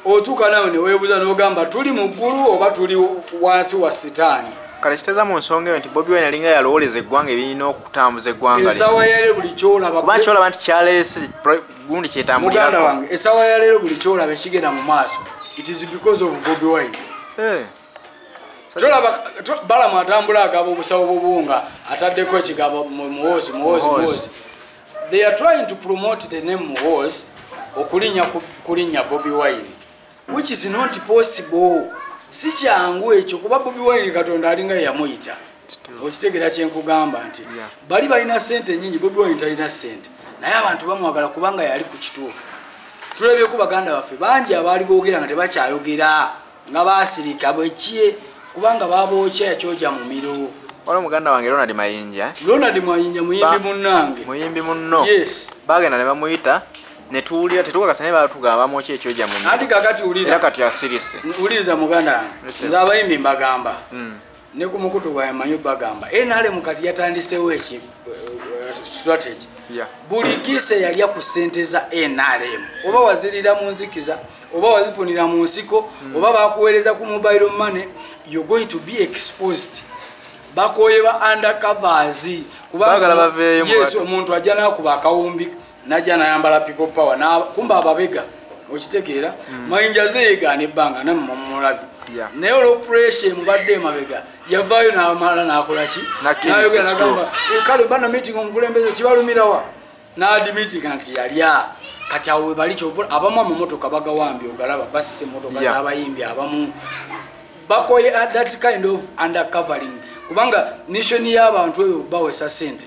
otuuka nawe ne weebuuza n'ogamba tuli mu ggulu oba tuli wansi wa sitaani. Kale kiteza mu nsonga eyo nti Bobi Wine alinga yalowoleza eggwanga ebirina okutambuza eggwanga essaawa ya leero buli kyolaba kuba kyolaba nti kyaleese gundi kyetambulirako. Muganda wange essaawa ya leero buli kyolaba ekigenda mu maaso it is because of Bobi Wine. Tolaba Balamu atambula agaba obusawo bw'obuwunga ataddeko ekigabo muwoozi. They are trying to promote the name Muhoozi okulinnya Bobi Wine, which is not possible. Si kyangu ekyo kuba Bobi Wine Katonda alinga yamuyita. Okitegera kyenkugamba nti bali balina ssente nyingi, Bobi Wine talina ssente, naye abantu bamwagala kubanga yali ku kituufu. Tulebye ku baganda baffe bangi abaali boogera nga tebakyayogera nga baasirika bwekye kubanga babookya yakyoja mu miro. Wala muganda wange Ronald Mayinja. Ronald Mayinja muyimbi munnange. Muyimbi munno. Yes. Bagenda ne bamuyita ne tuwulira tetukakasa ne batugamba bamookya ekyoja mu miro. Ati kakati ulira. Era kati asirise. Uliriza muganda. Nze abayimbi mbagamba. Ne ku mukutu gwa Manyu bagamba. NRM kati yatandisewo strategy. Buli kise yalya ku ssente za NRM. Oba wazirira mu nzikiza, oba wazifunira mu nsiko, oba bakuweereza ku mobile money, you're going to be exposed. Bakoyeba undercovers. Kubagala baveeyo mu yes, omuntu ajja nakuba akawumbi, najja nayambala people power, na kumba ababega. Okitegeera? Mayinja zeegana ebbanga namwe mulabi. Naye olw'opressure mubadde emabega yavaayo n'amala n'akola ki n'ayogera n'agamba kale bana meeting omukulembeze kibalumirawa n'adimitinga nti yalya kati awo we bali kyovula abamu amamotoka bagawambye ogalaba basise emmotoka z'abayimbi abamu bakoye that kind of undercovering kubanga nation y'abantu eyo bawesa ssente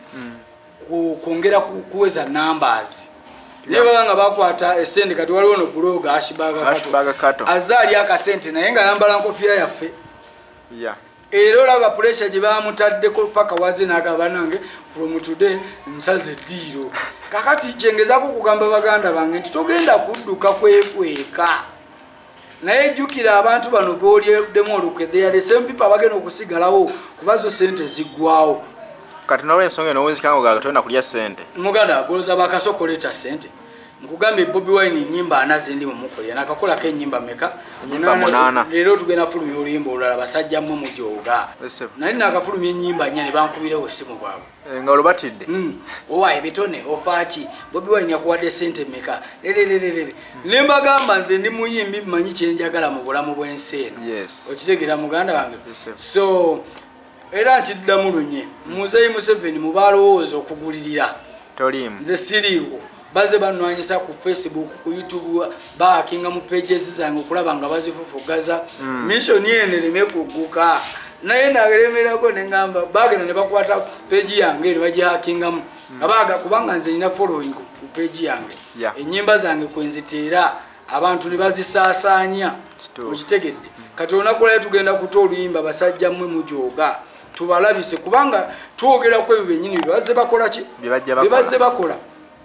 kwongera kuweza numbers. Neba nga bakwata esende kati waliwo no bloga Ashibaga Kato azali akasente naye nga yambala nkofira yaffe era laba pressure gye bamutaddeko paka waze n'agamba nange from today nsaze diro kakati kyengezako kugamba baganda bange nti togenda kudduka kwekweka naye jjukira abantu bano b'olyeddemu olukwe they are the same people abagenda okusigalawo kubazo sente ziggwawo. Kati nawe ensonga eno wenzikanga ogaga tolina kulya ssente. Muganda agoloza bakasokoleta ssente. Nkugambe Bobi Wine nyimba anaze ndi mu mukolya nakakola ke nyimba meka. Munana. Lero tugenda fulumya oluyimba olulala basajja mmwe mujoga. Nali nakafulumya ennyimba nnya ne bankubirewo essimu bwabo. Nga olubatidde. Owa ebitone ofaaki Bobi Wine yakuwadde ssente meka. Ne mbagamba nze ndi muyimbi mmanyi kyenjagala mu bulamu bw'ensi eno. Okitegeera muganda wange. So era nti ddamulunye Muzeeyi Museveni mubalowooza okugulirira tolimu nze siriiwo baze banwanyisa ku Facebook ku YouTube baakinga mu pages zange okulaba nga bazifufugaza mission yene ereme kugguka naye nagelemerako ne ngamba bagenda ne bakwata page yange ne bagihakingamu abaga kubanga nze nina following ku page yange ennyimba zange kwenziteera abantu ne bazisaasaanya okitegedde kati onakola tugenda kuta oluyimba basajja mmwe mujoga tubalabise kubanga twogera ku ebyo bennyini bibaze bakola ki bibaze bakola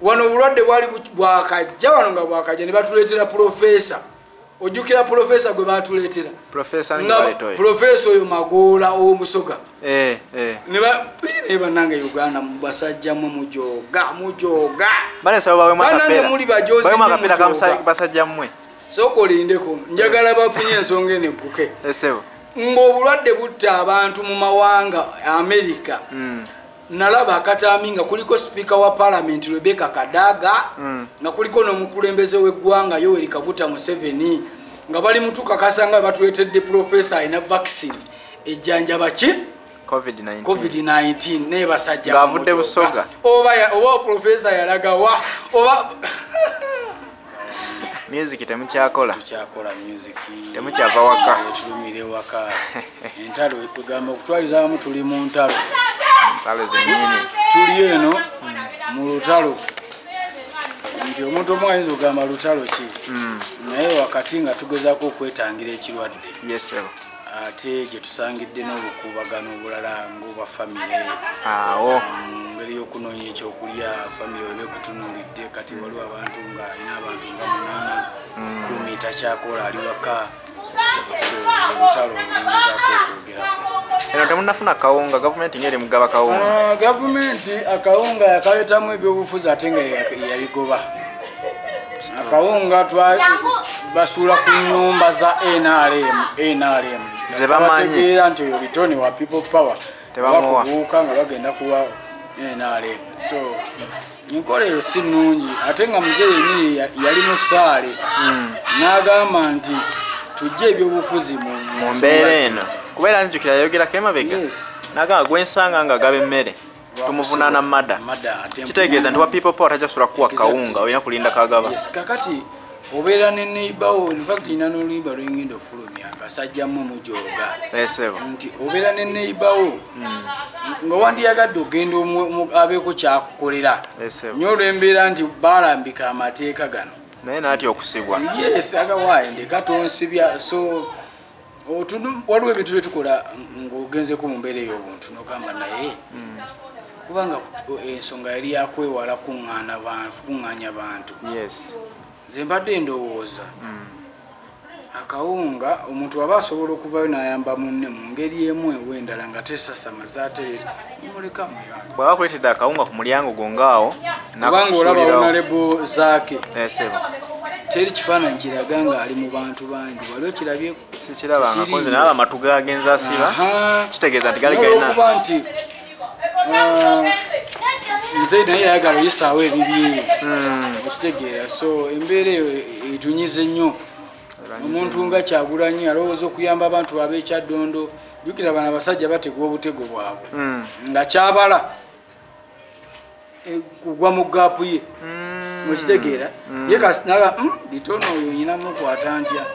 wano obulwadde bwali bwakajja wano nga bwakajja ne batuleetera profesa ojjukira profesa gwe batuleetera profesa oyo Magoola ow'omusoga ne bannange Uganda basajja mmwe mujoga bannange muli bajozi basajja mmwe sooka olindeko njagala bafunye ensonga eno egguke ng'obulwadde butta abantu mu mawanga America nalaba akatami nga kuliko speaker wa parliament Rebecca Kadaga nga kuliko n'omukulembeze w'eggwanga Yoweri Kaguta Museveni nga bali mutuka kasanga batuletedde professor ayina vaccine ejjanjaba ki COVID-19 ne basajja ngavudde busoga oba professor yalaga wa oba music temukyakola tukyakola music temukyava waka tulumire waka entalo kugamba okutwaliza abamu tuli mu ntalo zenyini tuli eno mu lutalo nti omuntu omu ayinza okugamba lutalo ki naye wakati nga tugezaako okwetangira ekirwadde ate gye tusangidde n'obukubagano obulala ng'obwa famire ngeri y'okunoonya ekyokulya famire webe kutunuulidde kati waliwo abantu nga alina abantu nga 8 10 takyakola ali waka olutalo oluyinzaako okwogerako. Eno temunnafuna kawunga gavumenti ngeri mugaba kawunga gavumenti akawunga yakaleetamu ebyobufuzi ate nga yabigoba akawunga basula ku nyumba za NRM zebategeera nti oyo Bitone wa People Power tebamubuuka nga bagenda kuwa NRM. So enkola eyo si nnungi ate nga muzee yennyini yali musaale n'agamba nti tujje ebyobufuzi mu mbeera eno kubeera njukira yayogerako emabega n'agamba gwensanga nga gaba emmere tumuvunaana mada kitegeeza nti wa People Power tajasula kuwa kawunga olina kulinda kagaba. Kakati obeera ne neighbor in fact ina n'oluyimba lwengenda ofulumya akasajjamu mujoga nti obeera ne neighbor nga wandiyagadde ogenda abeeko kyakukolera nnyo olw'embeera nti baalambika amateeka gano naye naati okusibwa agawaayi ndeka tonsibya. So waliwo ebintu bye tukola ng'ogenzeko mu mbeera ey'obuntu n'ogamba naye kubanga ensonga yali yakwewala kuŋŋaanya bantu nze mbadde ndowooza akawunga omuntu aba asobola okuvayo n'ayamba munne mu ngeri emu ew'endala nga tesasamaza ate muleka muyamba bw'aba kuleetedde akawunga ku mulyango gongaawo kubanga olaba onalebo zaake teri kifaananyi kiraga nga ali mu bantu bangi wali okirabye sikirabanga konze naye amatu gagenza asiba kitegeeza nti gali galina okuba nti nze naye yayagala oyisaawo ebibye okitegeera. So embeera eyo etunyize nnyo omuntu nga Kyagulanyi alowooza okuyamba abantu ab'ekyaddondo. Jjukira bano abasajja bategwa obutego bwabwe nga kyabala kugwa mu gaapu ye okitegeera ye kasinaga Bitone oyo nyinamu kwata ntya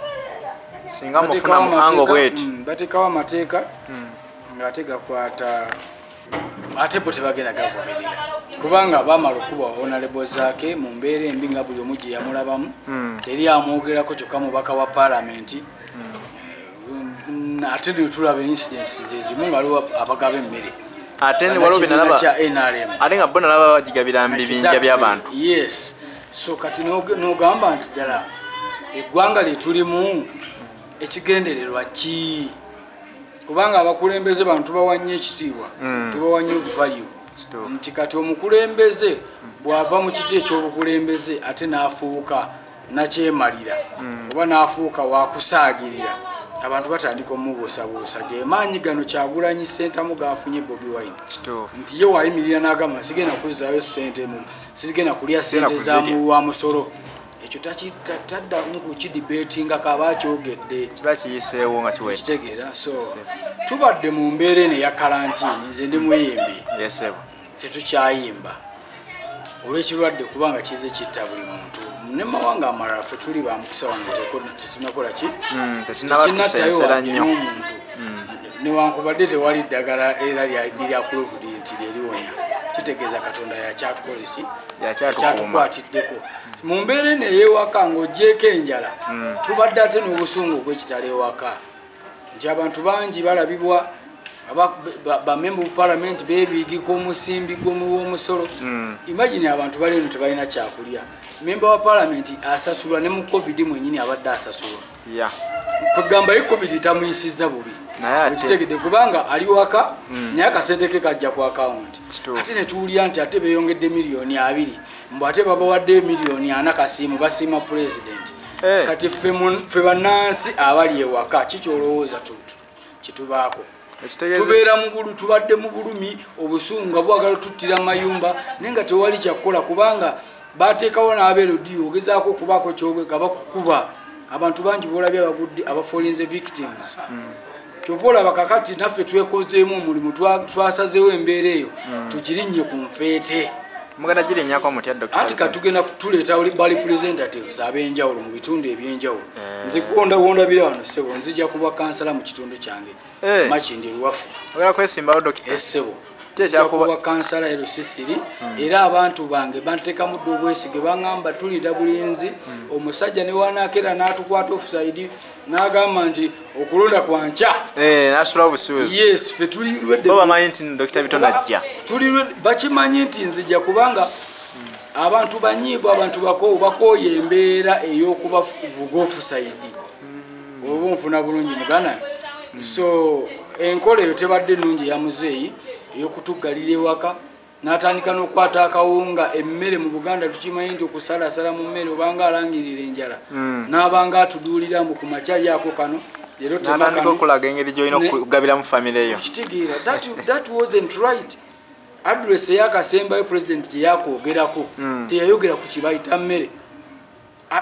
singa mufuna muhango bweti batekawo amateeka ng'ate gakwata ate bo tebagenda gavumirira kubanga baamala okuba honorable zaake mu mbeera embi nga buli omu gye yamulabamu teri amwogerako kyokka mubaka wa paalamenti ate netulaba incidents zezimu nga waliwo abagaba emmere ate waliwo binalaba ate nga bo nalaba bagigabira mu bibinja by'abantu. Yes. So kati n'ogamba nti ddala eggwanga lyetulimu ekigendererwa ki? Kubanga abakulembeze bantu tubawanye ekitiibwa tubawanye value nti kati omukulembeze bw'ava mu kiti ekyobukulembeze ate n'afuuka nakyemalira oba n'afuuka wakusaagirira abantu batandika omubuusabuusa ge maanyi gano Kyagulanyi sentamu gafunye Bobi Wine nti ye wayimirira n'agamba sigenda kuzzaayo ssente sigenda kulya ssente za wa musolo ekyo taddamu kukidibetinga kaba kyogedde kiba kiyiseewo nga kitegeera. So tubadde mu mbeera eno eya kalantini nze ndi muyimbi tetukyayimba olw'ekirwadde kubanga kize kitta buli muntu ne mawanga amalala ffe tuli bamukisa wano tetunakola ki tekinattayo n'omuntu newankubadde tewali ddagala era lya proved nti lyeliwonya kitegeeza Katonda yakyatukolesi yakyatukwatiddeko mu mbeera eno ey'ewaka ng'oggyeko enjala tubadde ate n'obusungu obw'ekitalo ewaka nti abantu bangi balabibwa bamemba bu parliament beebiigika omusimbi w'omusolo. Imagine abantu bali eno tebalina kyakulya memba wa parliament asasulwa ne mu covid mwenyini abadde asasulwa kugamba ye covid tamuyisizza bubi kitegedde kubanga ali waka naye akasente ke kajja ku account ate netuwulira nti ate beeyongedde miliyoni 2 mbu ate babawadde miliyoni 4 kasiimu basiima president kati ffe bannansi abali ewaka kikyolowooza kitubaako tubeera mu bulu tubadde mu bulumi obusungu nga bwagala tuttira mayumba naye nga tewali kyakukola kubanga bateekawo n'abeerodiyo ogezaako okubaako kyobweka bakukuba abantu bangi boolabye abagudde abafolinze victims kyova olaba kakati naffe twekozeemu omulimu twasazeewo embeera eyo tugirinnye ku nfeete mugenda girinnyako mutya Dr. anti katugenda tuleeta ba representatives ab'enjawulo mu bitundu eby'enjawulo nze gondabira wano ssebo nzija kuba kansala mu kitundu kyange Makindi Luwafu ogenda kwesimbawo Dr. Ssebo nzija kuba kansala LC3 era abantu bange banteekamu dde obwesige baŋŋamba tulida bulinzi omusajja ne wanaakera n'atukwata offside n'agamba nti okulonda kwa nkya n'asula obusuuzi. Yes, ffe tulirwedde bamanyi nti Dr. Bitone ajja bakimanyi nti nzija kubanga abantu banyiivu abantu bakooye embeera ey'okubavuga offside oba nfuna bulungi mugana. So enkola eyo tebadde nnungi ya muzeeyi ey'okutuggalira ewaka n'atandika n'okukwata akawunga emmere mu Buganda tukimanyi nti okusalasala mu mmere obanga alangirira enjala n'abanga atuduulira mbu ku makyali ako kano leero n'atandika okulaga engeri gy'olina okugabira mu famire yo okitegeera that wasn't right. Address eyakasembayo president gye yakwogerako teyayogera ku kibayita mmere,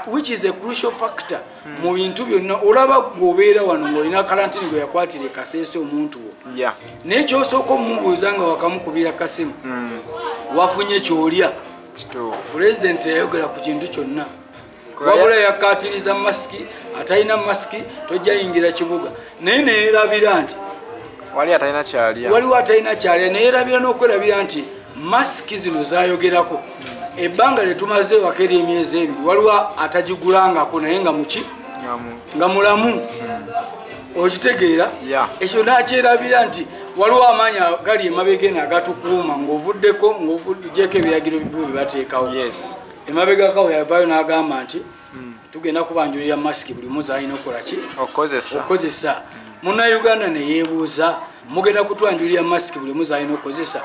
which is a crucial factor mu bintu byonna. Olaba gwobeera wano ng'olina karantini gwe yakwatira Kasese omuntu wo naye kyosooka omubuuza nga wakamukubira kasimu wafunye kyolya. President yayogera ku kintu kyonna wabula yakatiriza masiki, atalina masiki tojja yingira kibuga, naye neerabira nti waliwo atalina kyalya, neerabira n'okwerabira nti masiki zino zayogerako ebbanga lyetumaze wakera emyezi ebiri waliwo atagigulangako naye nga muki nga mulamu. Okitegeera ekyo nakyerabira nti waliwo amaanyi gali emabega eno agatukuuma ng'ovuddeko ng'ovuddeko ebiragiro bibyo bye bateekawo. Emabegako yavaayo n'agamba nti tugenda kubanjulira masiki buli muzi alina okukolaki okukozesa. Munnayuganda ne yeebuuza mugenda kutwanjulira masiki buli muzi alina okukozesa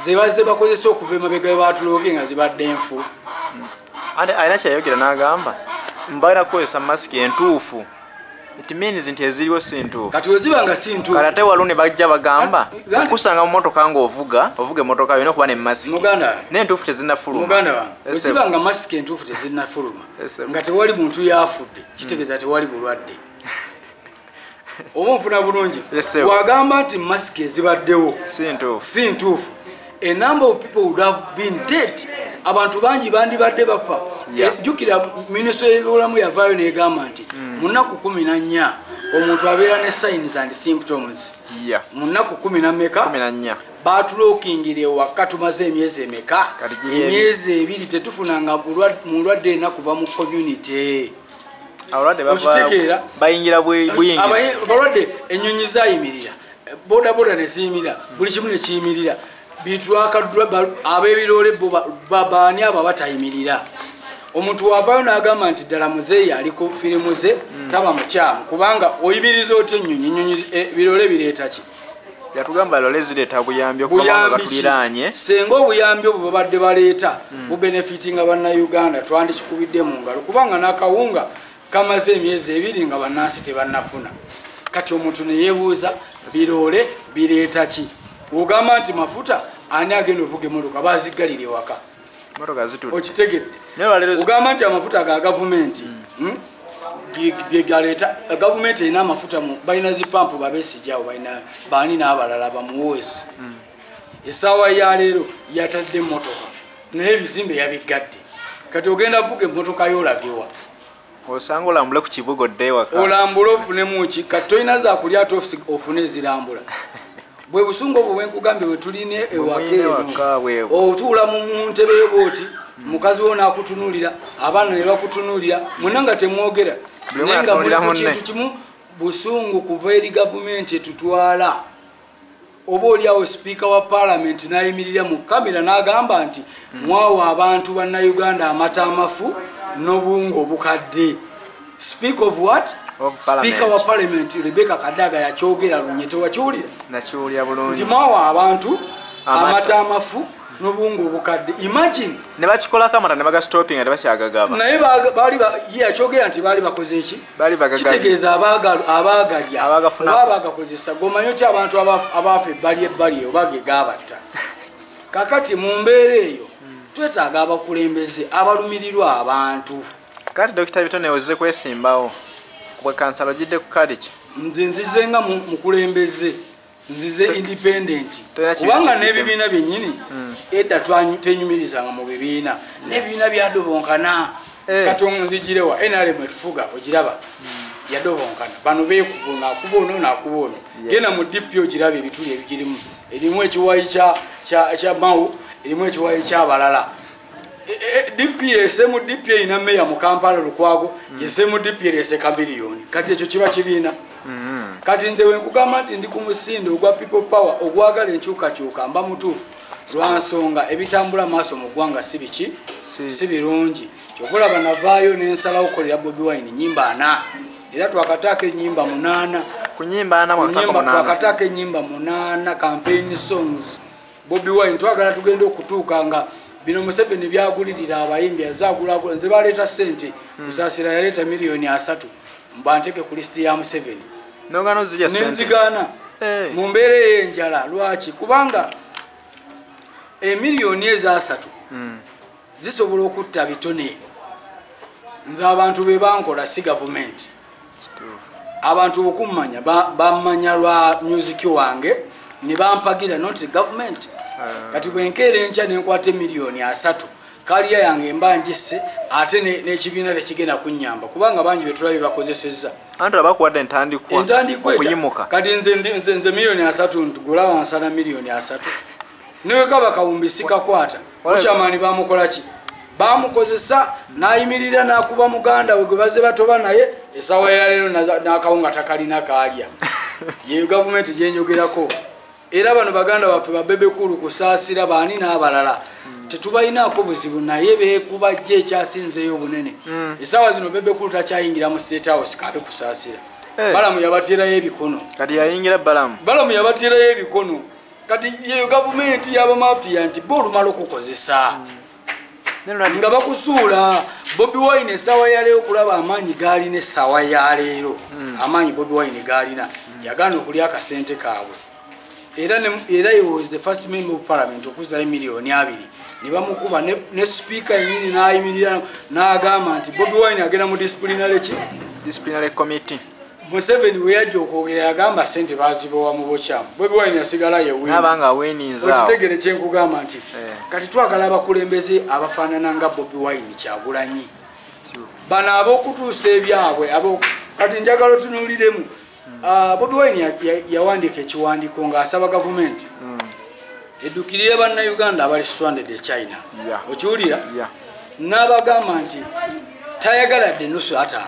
zebazze bakozesa okuva emabega we baatulooke nga zibadde nfu. Alina kyayogera n'agamba mbalina kukozesa masiki entuufu. It means nti eziriwo si ntuufu. Kati weziba nga si ntuufu. Kati ate waliwo ne bajja bagamba okusanga mu mmotoka ng'ovuga emmotoka yolina okuba ne masiki. Muganda n'entuufu tezinnafuluma. Muganda wange weziba nga masiki entuufu tezinnafuluma nga tewali muntu yafudde kitegeeza tewali bulwadde. Oba nfuna bulungi wagamba nti masiki ezibaddewo si ntuufu. A number of people would have been dead. Abantu bangi bandibadde bafa. Jjukira minisitule y'ebyobulamu yavaayo n'egamba nti mu nnaku 14 omuntu abeera ne signs and symptoms. Mu nnaku 14 baatulookingire ewaka tumaze emyezi emeka? Emyezi 2 tetufunanga mulwadde yenna kuva mu community. Okitegeera bayingira buyingi abalwadde ennyonyi zayimirira bodaboda ne ziyimirira buli kimu ne kiyimirira bitwakaddwa ab'ebirole babaani abo batayimirira. Omuntu wavaayo n'agamba nti ddala muzeeyi aliko firimu ze taba mukyamu kubanga oyimiriza otya ennyonyi birole bireeta ki? Yatugamba lole zireeta buyambi okuba batuliraanye. Senga obuyambi obwo babadde baleeta bubenefitinga bannayuganda twandikikubidde mu ngalo kubanga n'akawunga kamaze emyezi 2 nga bannansi tebannafuna. Kati omuntu ne yeebuuza birole bireeta ki? Ogamba nti mafuta ani agenda ovuga emmotoka bazigalira ewaka? Okitegedde ogamba nti amafuta ga gavumenti byegaleeta gavumenti erina amafuta balina zipampu babeesijawo balina baani n'abalala bamuwoezi. Essaawa ya leero yatadde emmotoka naye ebizimbe yabigadde. Kati ogenda vuga emmotoka yolagewa osanga olambula ku kibuga odde ewaka olambula ofunemu ki? Kati tolina zakulya ate ofune ezirambula. Bwe busungu obwo bwenkugambye bwe tuline ewaka eno otuula mu ntebe y'obooti mukazi wo n'akutunuulira abaana ne bakutunuulira mwenna nga temwogera naye nga muli ku kintu kimu. Busungu kuva eri gavumenti etutwala. Oba oliawo sipiika wa paalamenti n'ayimirira mu kamera n'agamba nti mwawa abantu bannayuganda amata amafu n'obuwunga obukadde. Speak of what? Speaker wa Parliament Rebecca Kadaga yakyogera lunye tewakiwulira? Nakiwulira bulungi. Nti mwawa abantu amata amafu n'obuwunga obukadde. Imagine ne bakikolako amata ne baga stopping ate bakyagagaba. Naye yakyogera nti baali bakoze ki? Kitegeeza abaagalya oba abagakozesa. Gomanyo ki abantu abaafa ebbali oba ge gaabatta. Kakati mu mbeera eyo twetaaga abakulembeze abalumirirwa abantu. Kati Dr. Bitone ozze kwesimbawo bwe kansala ogidde ku kadi ki? Nzize nga mukulembeze nzize independent kubanga n'ebibiina byennyini edda tenyumirizanga mu bibiina n'ebibiina byadobonkana. Kati nzigirewa NRM etufuga ogiraba yadobonkana bano beekuba nakuba ono nakuba ono genda mu DP ogiraba ebituli ebigirimu erimu ekiwayi kya Mau erimu ekiwayi ky'abalala. DP esemu DP ina meya mu Kampala Lukwago esemu DP erese kabiliyoni. Kati ekyo kiba kibiina. Kati nze wenkugamba nti ndi ku musinde ogwa people power ogwagala enkyukakyuka mba mutuufu lwansonga ebitambula maaso mu ggwanga si biki si birungi. Kyokulaba navaayo n'ensalawo okukolera Bobi Wine nnyimba 4 era twakataaka ennyimba 8 ku nnyimba 4 twakataaka ennyimba 8 campaign songs Bobi Wine twagala tugenda okutuuka nga bino Museveni byagulirira abayimbi azagula nze baleeta sente Musaasira yaleeta miliyoni 3 mbanteke ku listi ya Museveni nongano zijja sente nenzigana mu mbeera y'enjala lwaki kubanga emiliyoni eza 3 zisobola okutta bitone nze abantu be bankola si government abantu okumanya bamanya lwa music wange ne bampagira not government kati bwenkeera enkya nenkwata miliyoni 3 kaliya yange mbanjise ate n'ekibiina tekigenda kunnyamba kubanga bangi betulabe bakozesezza antu abakuwadde entandikwa okuyimuka kati nze miliyoni 3 ntugula bansala miliyoni 3 niwe kaba kawumbi sikakwata mukyamaani bamukola ki bamukozesa nayimirira nakuba muganda we gwe baze batoba naye esawa ya leero n'akawunga takalina kalya ye gavumenti gyenyogerako era bano baganda baffe babebekulu kusaasira baani n'abalala tetubalinaako buzibu naye beekuba jje ekyasinzeeyo obunene esawa zino bebekulu takyayingira mu state house kabe kusaasira balamu yabateerayo ebikono kati yayingira balamu yabateerayo ebikono kati yeyo gavumenti y'abamafiya nti bo olumala okukozesa nga bakusuula Bobi Wine esawa ya leero kulaba amaanyi gaalina esawa ya leero amaanyi Bobi Wine gaalina yagaana okulya akasente kaabwe era he was the first member of parliament okuzayo miliyoni 2 ne bamukuba ne speaker yenyini n'ayimirira n'agamba nti Bobi Wine agenda mu disciplinary committee Museveni we yajja okwogera yagamba sente bazibowa mu bokyamu Bobi Wine yasigala nabanga weninza okitegere kyenkugamba nti kati twagala abakulembeze abafaanana nga Bobi Wine Kyagulanyi bano ab'okutuusa ebyabwe kati njagala otunuuliremu Bobi Wine yawandiika ekiwandiiko ng'asaba gavumenti eddukirire bannayuganda abali stranded e China okiwulira n'abagamba nti tayagala dde nusu 5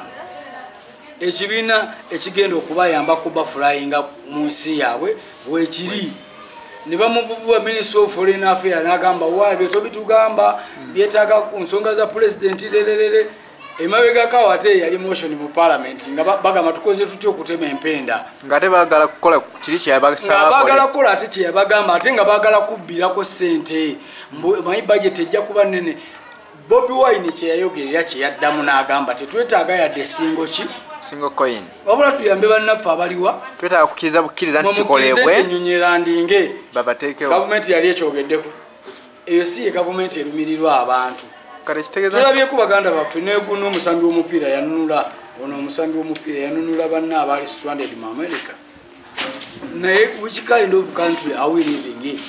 ekibiina ekigenda okubayamba kuba flyinga mu nsi yaabwe weekiri ne bamuvubuwa Minister of Foreign Affairs n'agamba waabe tobitugamba byetaaga ku nsonga za president lelelele emabegako ate yali motion mu parliament nga bagamba tukoze tutyo okutema empenda nga tebagala kukola kiri kyabagamba bagala kukola ate kyabagamba ate nga bagala kubbirako sente my budget ejja kuba nene Bobi Wine kyeyayogerera kyeyaddamu n'agamba tetwetaaga yadde single coin wabula tuyambe bannaffe abaliwa twetaaga kukkiriza bukkiriza nti kikolebwe ennyonyi ndinge babateekewo gavumenti yali ekyogeddeko eyo si ye gavumenti erumirirwa abantu tulabyeko baganda baffe neguno omusambi w'omupiira yanunula ono omusambi w'omupiira yanunula banna abaali stranded mu America naye which kind of country are we living in